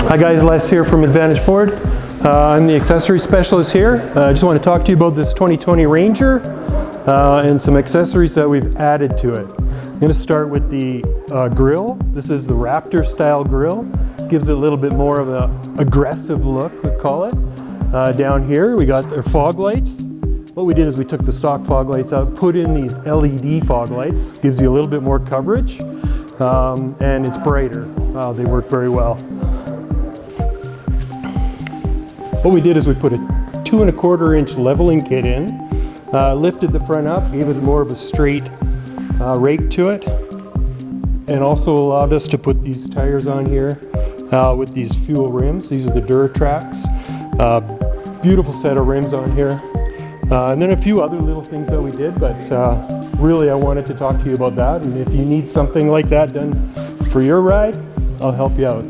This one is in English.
Hi guys, Les here from Advantage Ford. I'm the accessory specialist here. I just want to talk to you about this 2020 Ranger and some accessories that we've added to it. I'm going to start with the grille. This is the Raptor style grille. Gives it a little bit more of an aggressive look, we call it. Down here we got our fog lights. What we did is we took the stock fog lights out, put in these LED fog lights. Gives you a little bit more coverage and it's brighter. They work very well. What we did is we put a 2¼ inch leveling kit in, lifted the front up, gave it more of a straight rake to it, and also allowed us to put these tires on here with these fuel rims. These are the Duratrax. Beautiful set of rims on here. And then a few other little things that we did, but really I wanted to talk to you about that. And if you need something like that done for your ride, I'll help you out.